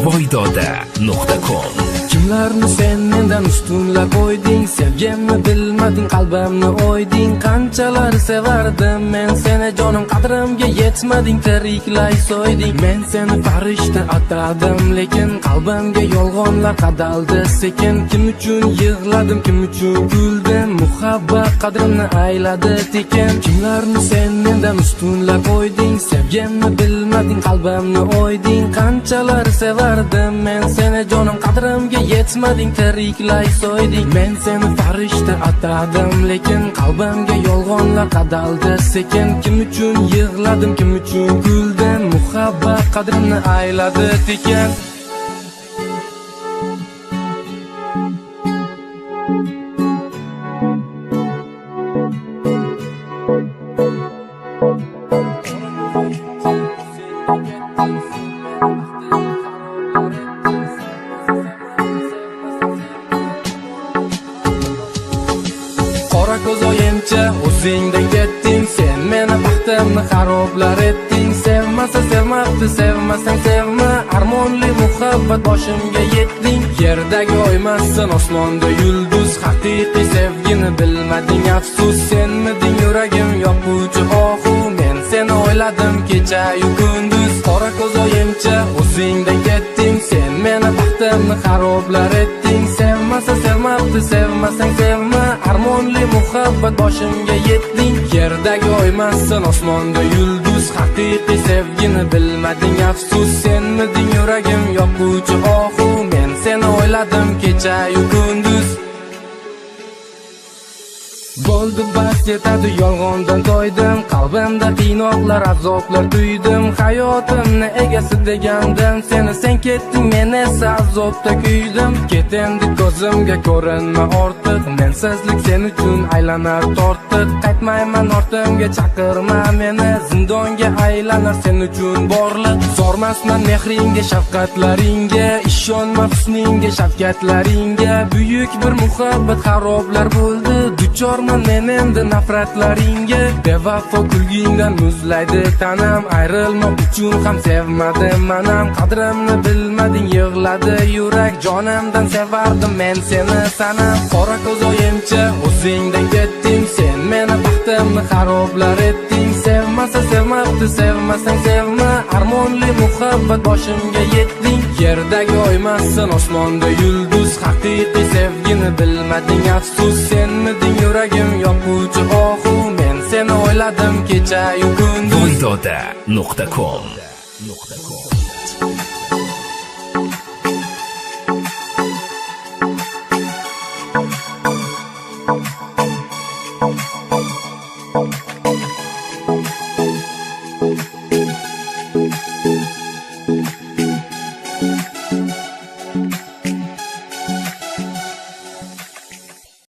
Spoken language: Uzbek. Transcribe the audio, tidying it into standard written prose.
voydoda.com. Kimlarni sen mendan ustunlab qo'yding, sevganni bilmading, qalbimni o'yding. Qanchalar sevardim men seni, jonim qadrimga yetmading, tiriklay so'yding. Men seni farishta atadim, lekin qalbimga yolg'onlar qadaldi sekin. Kim uchun yig'ladim, kim uchun kuldim, muhabbat qadrimni ayladi tekin. Kimlarni sen mendan ustunlab qo'yding, sevganni bilmading, qalbimni o'yding. Qanchalar sevardim men seni, jonim qadrimga yetmading, tiriklay so'yding. Men seni farishta atadim, lekin qalbimga yolg'onlar qadaldi sekin. Kim uchun yig'ladim, kim uchun kuldim, muhabbat qadrimni ayladi tekin. Qora ko'z oyimcha o'zingdan ketding, sen meni baxtimni xaroblar etding. Sevmasa sevmabdi, sevmasang sevma, armonli muhabbat boshimga yetding. Yerdagi oymassan, osmonda yulduz, haqiqiy sevgini bilmading, afsus. Senmiding yuragim yoquvchi ohu, men seni o'yladim kecha-yu kunduz. Qora ko'z oyimcha o'zingdan ketding, sen meni baxtimni xaroblar etding. Sevmasa sevmabdi, sevmasang sevma, armonli muhabbat boshimga yetding. Yerdagi oymassan, osmonda yulduz, haqiqiy sevgini bilmading, afsus. Senmiding yuragim yoquvchi ohu, men seni o'yladim kecha-yu kunduz. Bo'ldi bas, yetadi, yolg'ondan to'ydim. Qalbimda qiynoqlar, azoblar tuydim. Hayotimni egasi degandim seni, sen ketding, men esa azobda kuydim. Ket endi ko'zimga ko'rinma ortiq, mensizlik sen uchun aylanar tortiq. Qaytmayman ortimga, chaqirma meni, zindonga aylanar sen uchun borliq. Zormasman mehringga, shafqatlaringga, ishonma husningga, shavkatlaringga. Buyuk bir muhabbat xaroblar bo'ldi, duchorman men endi nafratlaringga. Bevafo kulgingdan muzlaydi tanam, ayrilmoq uchun ham sevmadim manam. Qadrimni bilmading, yig'ladi yurak, jonimdan sevardim men seni sanam. Qora ko'z oyimcha o'zingdan ketding, sen meni baxtimni xaroblar etding. Sevmasa sevmabdi, sevmasang sevma, armonli muhabbat boshimga yetding. Yerdagi oymassan, osmonda yulduz, haqiqiy sevgini bilmading, afsus. Senmiding yuragim yoquvchi ohu, men seni o'yladim kecha-yu kunduz. voydoda.com.